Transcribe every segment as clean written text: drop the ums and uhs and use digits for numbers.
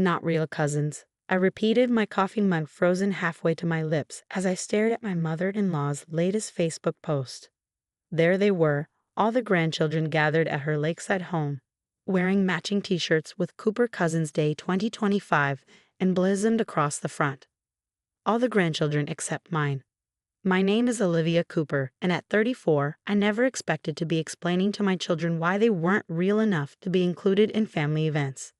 Not real cousins. I repeated, my coffee mug frozen halfway to my lips as I stared at my mother-in-law's latest Facebook post. There they were, all the grandchildren gathered at her lakeside home, wearing matching t-shirts with Cooper Cousins Day 2025 emblazoned across the front. All the grandchildren except mine. My name is Olivia Cooper, and at 34, I never expected to be explaining to my children why they weren't real enough to be included in family events.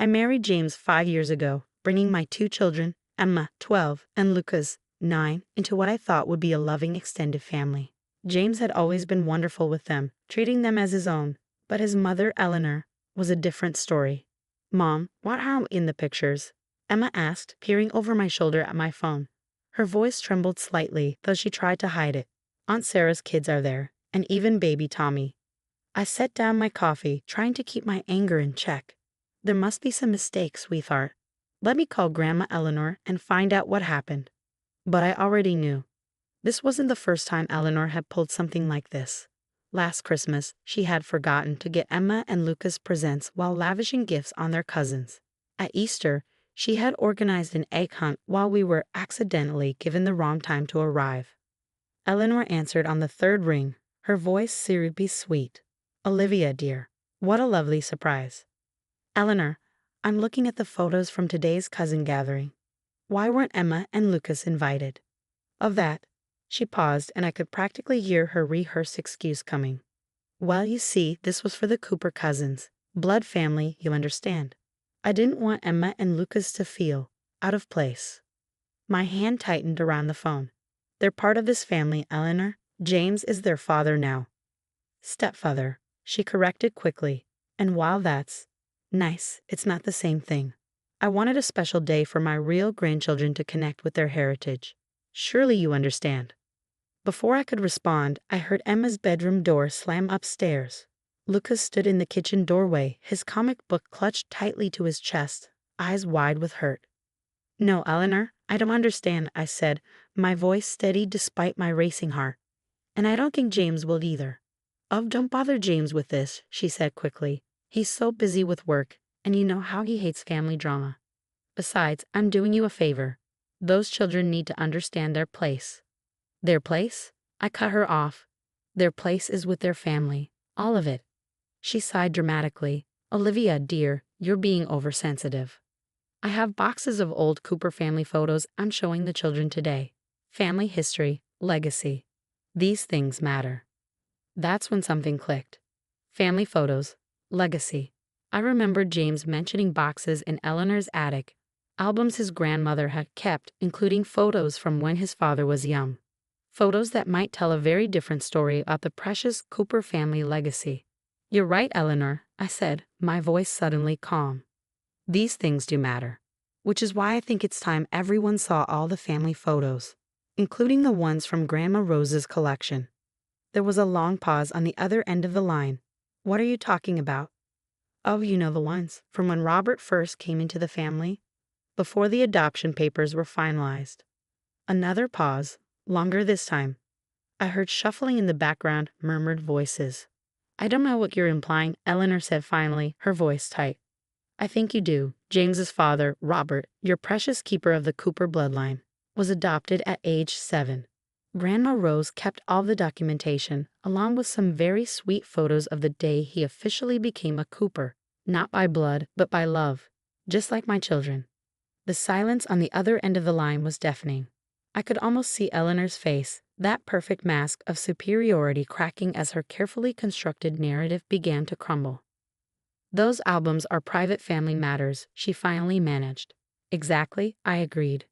I married James 5 years ago, bringing my 2 children, Emma, 12, and Lucas, 9, into what I thought would be a loving extended family. James had always been wonderful with them, treating them as his own, but his mother, Eleanor, was a different story. "Mom, what are in the pictures?" Emma asked, peering over my shoulder at my phone. Her voice trembled slightly, though she tried to hide it. "Aunt Sarah's kids are there, and even baby Tommy." I set down my coffee, trying to keep my anger in check. There must be some mistake, sweetheart. Let me call Grandma Eleanor and find out what happened. But I already knew. This wasn't the first time Eleanor had pulled something like this. Last Christmas, she had forgotten to get Emma and Lucas presents while lavishing gifts on their cousins. At Easter, she had organized an egg hunt while we were accidentally given the wrong time to arrive. Eleanor answered on the third ring, her voice syrupy sweet. "Olivia, dear, what a lovely surprise." "Eleanor, I'm looking at the photos from today's cousin gathering. Why weren't Emma and Lucas invited?" Of that, she paused, and I could practically hear her rehearsed excuse coming. "Well, you see, this was for the Cooper cousins. Blood family, you understand. I didn't want Emma and Lucas to feel out of place." My hand tightened around the phone. "They're part of this family, Eleanor. James is their father now." "Stepfather," she corrected quickly. "And while that's nice, it's not the same thing. I wanted a special day for my real grandchildren to connect with their heritage. Surely you understand." Before I could respond, I heard Emma's bedroom door slam upstairs. Lucas stood in the kitchen doorway, his comic book clutched tightly to his chest, eyes wide with hurt. "No, Eleanor, I don't understand," I said, my voice steady despite my racing heart. "And I don't think James will either." "Oh, don't bother James with this," she said quickly. "He's so busy with work, and you know how he hates family drama. Besides, I'm doing you a favor. Those children need to understand their place." "Their place?" I cut her off. "Their place is with their family. All of it." She sighed dramatically. "Olivia, dear, you're being oversensitive. I have boxes of old Cooper family photos I'm showing the children today. Family history, legacy. These things matter." That's when something clicked. Family photos, legacy. I remembered James mentioning boxes in Eleanor's attic, albums his grandmother had kept, including photos from when his father was young. Photos that might tell a very different story about the precious Cooper family legacy. "You're right, Eleanor," I said, my voice suddenly calm. "These things do matter. Which is why I think it's time everyone saw all the family photos, including the ones from Grandma Rose's collection." There was a long pause on the other end of the line. "What are you talking about?" "Oh, you know the ones, from when Robert first came into the family, before the adoption papers were finalized." Another pause, longer this time. I heard shuffling in the background, murmured voices. "I don't know what you're implying," Eleanor said finally, her voice tight. "I think you do. James's father, Robert, your precious keeper of the Cooper bloodline, was adopted at age 7. Grandma Rose kept all the documentation, along with some very sweet photos of the day he officially became a Cooper, not by blood, but by love, just like my children." The silence on the other end of the line was deafening. I could almost see Eleanor's face, that perfect mask of superiority cracking as her carefully constructed narrative began to crumble. "Those albums are private family matters," she finally managed. "Exactly," I agreed.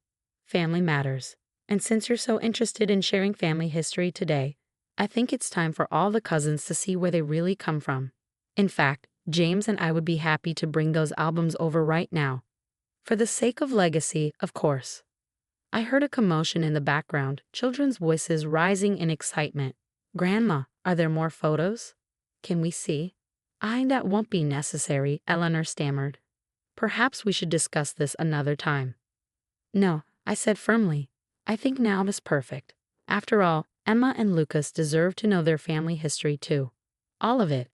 "Family matters. And since you're so interested in sharing family history today, I think it's time for all the cousins to see where they really come from. In fact, James and I would be happy to bring those albums over right now. For the sake of legacy, of course." I heard a commotion in the background, children's voices rising in excitement. "Grandma, are there more photos? Can we see?" That won't be necessary," Eleanor stammered. "Perhaps we should discuss this another time." "No," I said firmly. "I think now is perfect. After all, Emma and Lucas deserve to know their family history too. All of it."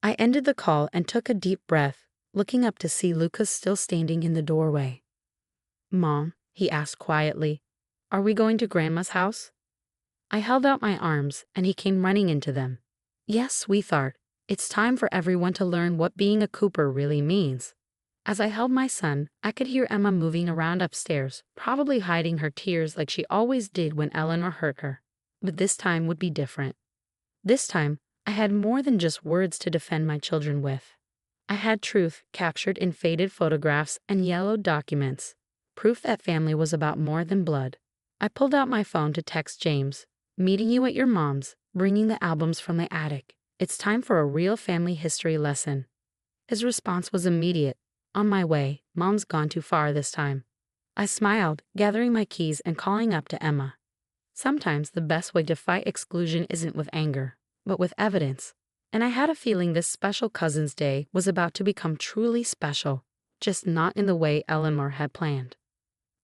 I ended the call and took a deep breath. looking up to see Lucas still standing in the doorway. "Mom," he asked quietly, "are we going to Grandma's house?" I held out my arms, and he came running into them. "Yes, sweetheart, it's time for everyone to learn what being a Cooper really means." As I held my son, I could hear Emma moving around upstairs, probably hiding her tears like she always did when Eleanor hurt her. But this time would be different. This time, I had more than just words to defend my children with. I had truth captured in faded photographs and yellowed documents, proof that family was about more than blood. I pulled out my phone to text James, "Meeting you at your mom's, bringing the albums from the attic. It's time for a real family history lesson." His response was immediate. "On my way, Mom's gone too far this time." I smiled, gathering my keys and calling up to Emma. Sometimes the best way to fight exclusion isn't with anger, but with evidence. And I had a feeling this special Cousin's Day was about to become truly special, just not in the way Eleanor had planned.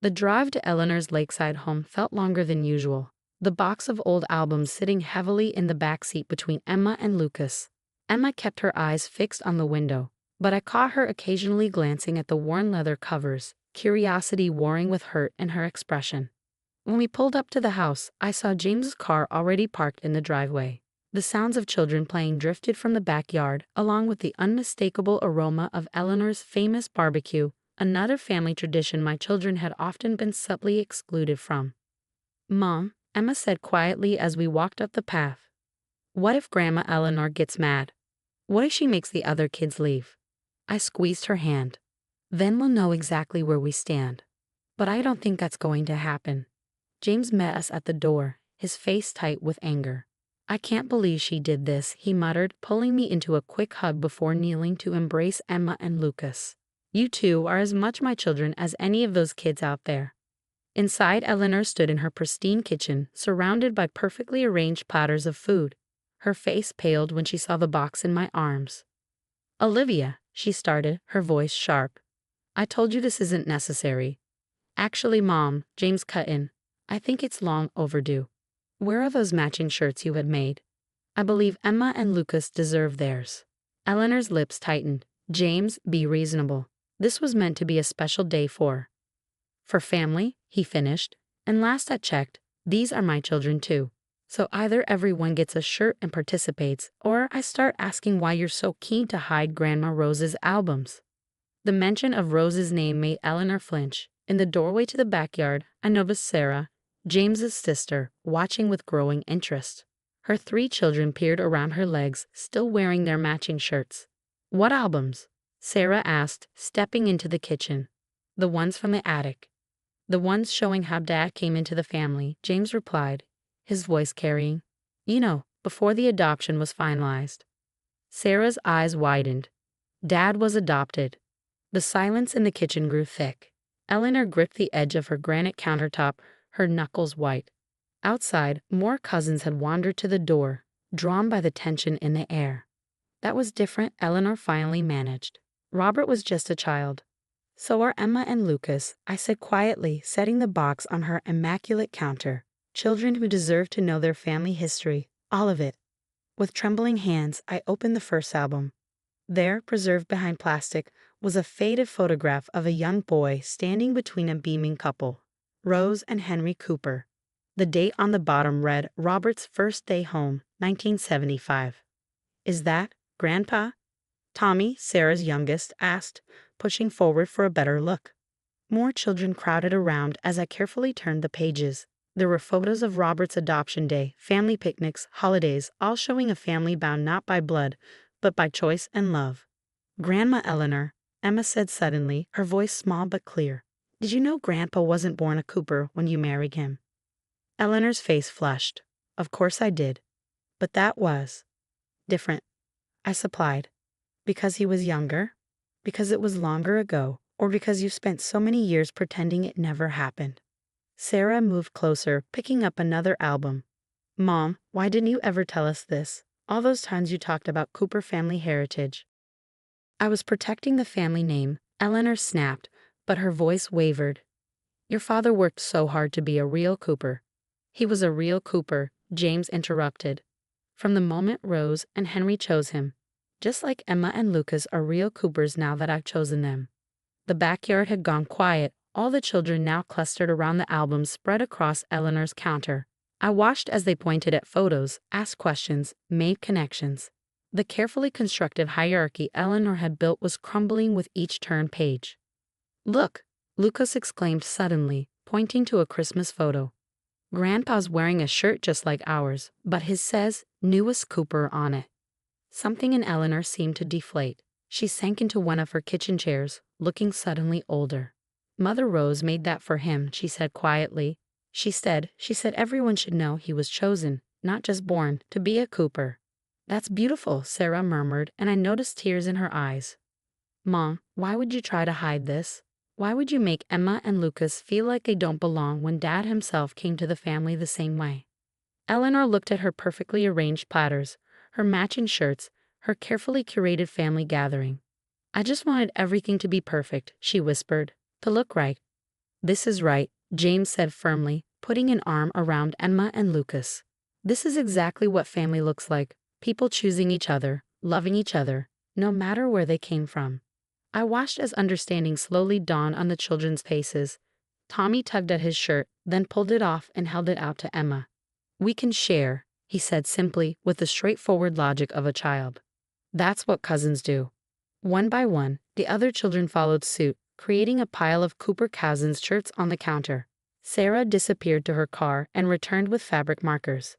The drive to Eleanor's lakeside home felt longer than usual, the box of old albums sitting heavily in the back seat between Emma and Lucas. Emma kept her eyes fixed on the window, but I caught her occasionally glancing at the worn leather covers, curiosity warring with hurt in her expression. When we pulled up to the house, I saw James's car already parked in the driveway. The sounds of children playing drifted from the backyard, along with the unmistakable aroma of Eleanor's famous barbecue, another family tradition my children had often been subtly excluded from. "Mom," Emma said quietly as we walked up the path, "what if Grandma Eleanor gets mad? What if she makes the other kids leave?" I squeezed her hand. "Then we'll know exactly where we stand." But I don't think that's going to happen. James met us at the door, his face tight with anger. "I can't believe she did this," he muttered, pulling me into a quick hug before kneeling to embrace Emma and Lucas. "You two are as much my children as any of those kids out there." Inside, Eleanor stood in her pristine kitchen, surrounded by perfectly arranged platters of food. Her face paled when she saw the box in my arms. "Olivia," she started, her voice sharp, "I told you this isn't necessary." "Actually, Mom," James cut in, "I think it's long overdue. Where are those matching shirts you had made? I believe Emma and Lucas deserve theirs." Eleanor's lips tightened. "James, be reasonable. This was meant to be a special day for family," he finished. "And last I checked, these are my children too. So either everyone gets a shirt and participates, or I start asking why you're so keen to hide Grandma Rose's albums." The mention of Rose's name made Eleanor flinch. In the doorway to the backyard, I noticed Sarah, James's sister, watching with growing interest. Her 3 children peered around her legs, still wearing their matching shirts. "What albums?" Sarah asked, stepping into the kitchen. "The ones from the attic. The ones showing how Dad came into the family," James replied, his voice carrying, before the adoption was finalized." Sarah's eyes widened. "Dad was adopted." The silence in the kitchen grew thick. Eleanor gripped the edge of her granite countertop, her knuckles white. Outside, more cousins had wandered to the door, drawn by the tension in the air. "That was different," Eleanor finally managed. "Robert was just a child." "So are Emma and Lucas," I said quietly, setting the box on her immaculate counter. "Children who deserve to know their family history, all of it." With trembling hands, I opened the first album. There, preserved behind plastic, was a faded photograph of a young boy standing between a beaming couple, Rose and Henry Cooper. The date on the bottom read Robert's first day home, 1975. "Is that Grandpa?" Tommy, Sarah's youngest, asked, pushing forward for a better look. More children crowded around as I carefully turned the pages. There were photos of Robert's adoption day, family picnics, holidays, all showing a family bound not by blood, but by choice and love. "Grandma Eleanor," Emma said suddenly, her voice small but clear, "did you know Grandpa wasn't born a Cooper when you married him?" Eleanor's face flushed. "Of course I did. But that was different," I supplied. "Because he was younger? Because it was longer ago? Or because you've spent so many years pretending it never happened?" Sarah moved closer, picking up another album. "Mom, why didn't you ever tell us this? All those times you talked about Cooper family heritage." "I was protecting the family name," Eleanor snapped, but her voice wavered. "Your father worked so hard to be a real Cooper." "He was a real Cooper," James interrupted. "From the moment Rose and Henry chose him. Just like Emma and Lucas are real Coopers now that I've chosen them. The backyard had gone quiet, all the children now clustered around the albums spread across Eleanor's counter. I watched as they pointed at photos, asked questions, made connections. The carefully constructed hierarchy Eleanor had built was crumbling with each turned page. "Look!" Lucas exclaimed suddenly, pointing to a Christmas photo. "Grandpa's wearing a shirt just like ours, but his says, 'Newest Cooper' on it." Something in Eleanor seemed to deflate. She sank into one of her kitchen chairs, looking suddenly older. "Mother Rose made that for him," she said quietly. She said everyone should know he was chosen, not just born, to be a Cooper." "That's beautiful," Sarah murmured, and I noticed tears in her eyes. "Mom, why would you try to hide this? Why would you make Emma and Lucas feel like they don't belong when Dad himself came to the family the same way?" Eleanor looked at her perfectly arranged platters, her matching shirts, her carefully curated family gathering. "I just wanted everything to be perfect," she whispered, "to look right." "This is right," James said firmly, putting an arm around Emma and Lucas. "This is exactly what family looks like, people choosing each other, loving each other, no matter where they came from." I watched as understanding slowly dawned on the children's faces. Tommy tugged at his shirt, then pulled it off and held it out to Emma. "We can share," he said simply, with the straightforward logic of a child. "That's what cousins do." One by one, the other children followed suit, creating a pile of Cooper Cousins shirts on the counter. Sarah disappeared to her car and returned with fabric markers.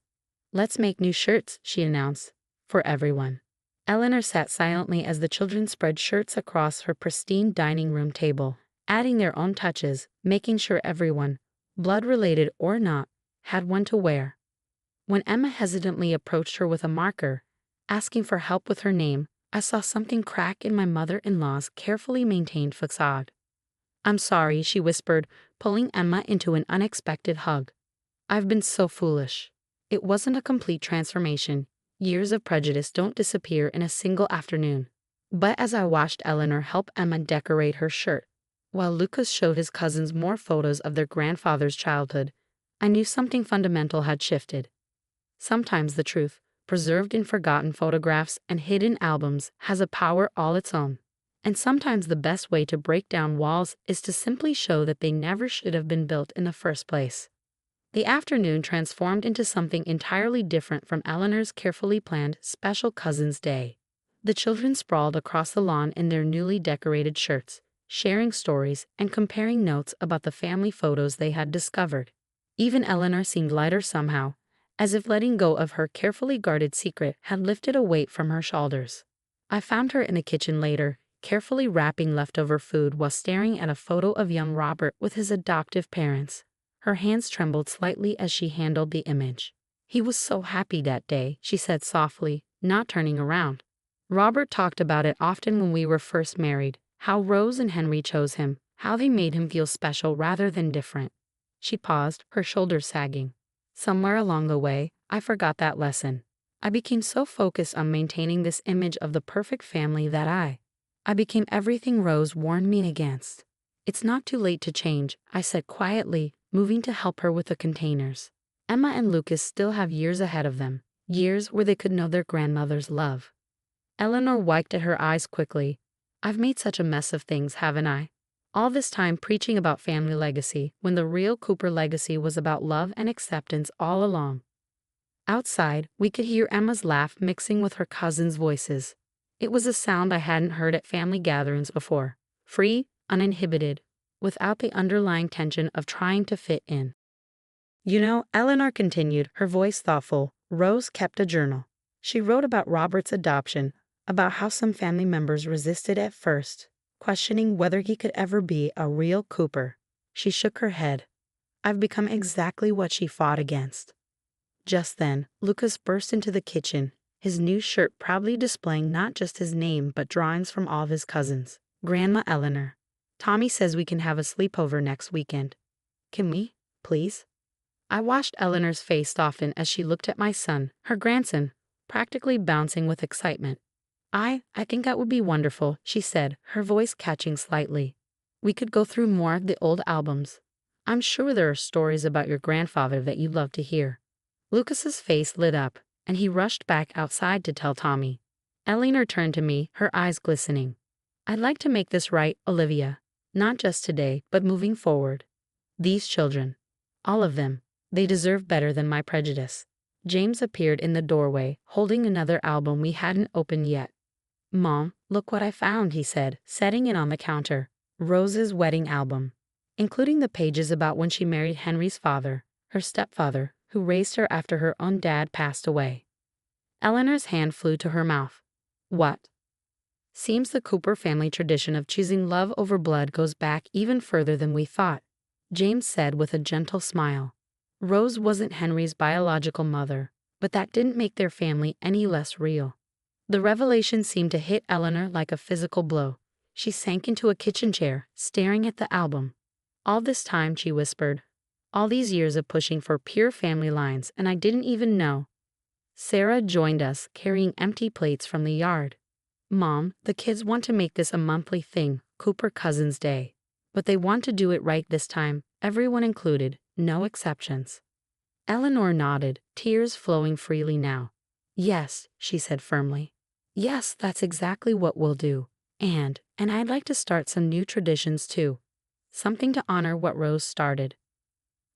"Let's make new shirts," she announced, "for everyone." Eleanor sat silently as the children spread shirts across her pristine dining room table, adding their own touches, making sure everyone, blood-related or not, had one to wear. When Emma hesitantly approached her with a marker, asking for help with her name, I saw something crack in my mother-in-law's carefully maintained facade. "I'm sorry," she whispered, pulling Emma into an unexpected hug. "I've been so foolish." It wasn't a complete transformation. Years of prejudice don't disappear in a single afternoon. But as I watched Eleanor help Emma decorate her shirt, while Lucas showed his cousins more photos of their grandfather's childhood, I knew something fundamental had shifted. Sometimes the truth, preserved in forgotten photographs and hidden albums, has a power all its own. And sometimes the best way to break down walls is to simply show that they never should have been built in the first place. The afternoon transformed into something entirely different from Eleanor's carefully planned special cousins' day. The children sprawled across the lawn in their newly decorated shirts, sharing stories and comparing notes about the family photos they had discovered. Even Eleanor seemed lighter somehow, as if letting go of her carefully guarded secret had lifted a weight from her shoulders. I found her in the kitchen later, carefully wrapping leftover food while staring at a photo of young Robert with his adoptive parents. Her hands trembled slightly as she handled the image. "He was so happy that day," she said softly, not turning around. "Robert talked about it often when we were first married, how Rose and Henry chose him, how they made him feel special rather than different." She paused, her shoulders sagging. "Somewhere along the way, I forgot that lesson. I became so focused on maintaining this image of the perfect family that I became everything Rose warned me against." "It's not too late to change," I said quietly, moving to help her with the containers. "Emma and Lucas still have years ahead of them, years where they could know their grandmother's love." Eleanor wiped at her eyes quickly. "I've made such a mess of things, haven't I? All this time preaching about family legacy, when the real Cooper legacy was about love and acceptance all along." Outside, we could hear Emma's laugh mixing with her cousins' voices. It was a sound I hadn't heard at family gatherings before. Free, uninhibited, without the underlying tension of trying to fit in. "You know," Eleanor continued, her voice thoughtful, "Rose kept a journal. She wrote about Robert's adoption, about how some family members resisted at first, questioning whether he could ever be a real Cooper." She shook her head. "I've become exactly what she fought against." Just then, Lucas burst into the kitchen, his new shirt proudly displaying not just his name but drawings from all of his cousins. "Grandma Eleanor, Tommy says we can have a sleepover next weekend. Can we, please?" I watched Eleanor's face soften as she looked at my son, her grandson, practically bouncing with excitement. I think that would be wonderful," she said, her voice catching slightly. "We could go through more of the old albums. I'm sure there are stories about your grandfather that you'd love to hear." Lucas's face lit up, and he rushed back outside to tell Tommy. Eleanor turned to me, her eyes glistening. I'd like to make this right, Olivia. Not just today, but moving forward. These children. All of them. They deserve better than my prejudice. James appeared in the doorway, holding another album we hadn't opened yet. Mom, look what I found, he said, setting it on the counter. Rose's wedding album, including the pages about when she married Henry's father, her stepfather, who raised her after her own dad passed away. Eleanor's hand flew to her mouth. What? Seems the Cooper family tradition of choosing love over blood goes back even further than we thought, James said with a gentle smile. Rose wasn't Henry's biological mother, but that didn't make their family any less real. The revelation seemed to hit Eleanor like a physical blow. She sank into a kitchen chair, staring at the album. All this time, she whispered. All these years of pushing for pure family lines, and I didn't even know. Sarah joined us, carrying empty plates from the yard. Mom, the kids want to make this a monthly thing, Cooper Cousins Day. But they want to do it right this time, everyone included, no exceptions. Eleanor nodded, tears flowing freely now. Yes, she said firmly. Yes, that's exactly what we'll do. And I'd like to start some new traditions too. Something to honor what Rose started.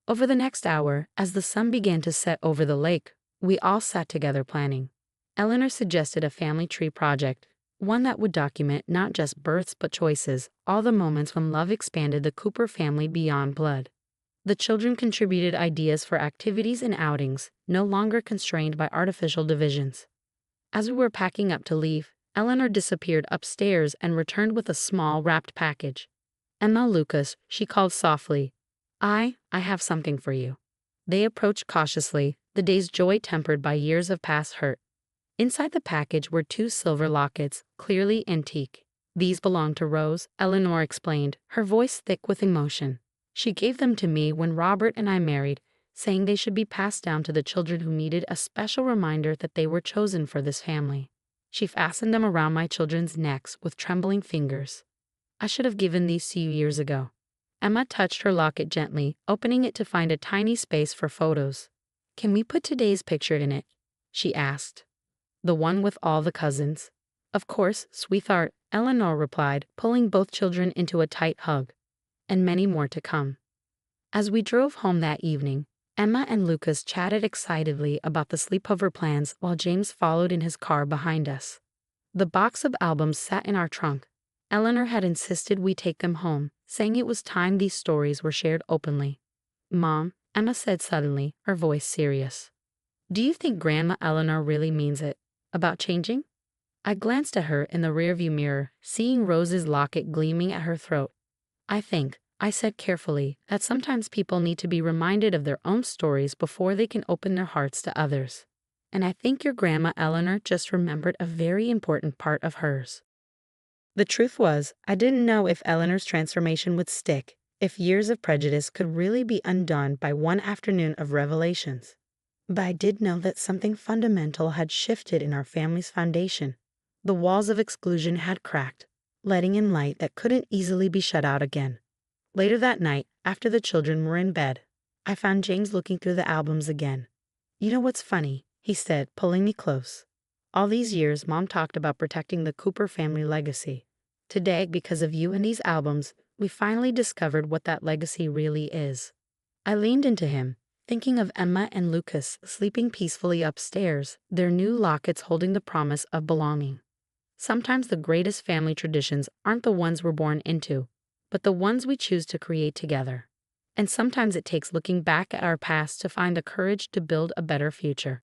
Over the next hour, as the sun began to set over the lake, we all sat together planning. Eleanor suggested a family tree project, one that would document not just births but choices, all the moments when love expanded the Cooper family beyond blood. The children contributed ideas for activities and outings, no longer constrained by artificial divisions. As we were packing up to leave, Eleanor disappeared upstairs and returned with a small wrapped package. Emma, Lucas, she called softly. I have something for you. They approached cautiously, the day's joy tempered by years of past hurt. Inside the package were 2 silver lockets, clearly antique. These belonged to Rose, Eleanor explained, her voice thick with emotion. She gave them to me when Robert and I married, saying they should be passed down to the children who needed a special reminder that they were chosen for this family. She fastened them around my children's necks with trembling fingers. I should have given these to you years ago. Emma touched her locket gently, opening it to find a tiny space for photos. Can we put today's picture in it? She asked. The one with all the cousins. Of course, sweetheart, Eleanor replied, pulling both children into a tight hug. And many more to come. As we drove home that evening, Emma and Lucas chatted excitedly about the sleepover plans while James followed in his car behind us. The box of albums sat in our trunk. Eleanor had insisted we take them home, saying it was time these stories were shared openly. Mom, Emma said suddenly, her voice serious. Do you think Grandma Eleanor really means it? About changing? I glanced at her in the rearview mirror, seeing Rose's locket gleaming at her throat. I think, I said carefully, that sometimes people need to be reminded of their own stories before they can open their hearts to others. And I think your Grandma Eleanor just remembered a very important part of hers. The truth was, I didn't know if Eleanor's transformation would stick, if years of prejudice could really be undone by one afternoon of revelations. But I did know that something fundamental had shifted in our family's foundation. The walls of exclusion had cracked, letting in light that couldn't easily be shut out again. Later that night, after the children were in bed, I found James looking through the albums again. You know what's funny? He said, pulling me close. All these years, Mom talked about protecting the Cooper family legacy. Today, because of you and these albums, we finally discovered what that legacy really is. I leaned into him, thinking of Emma and Lucas sleeping peacefully upstairs, their new lockets holding the promise of belonging. Sometimes the greatest family traditions aren't the ones we're born into, but the ones we choose to create together. And sometimes it takes looking back at our past to find the courage to build a better future.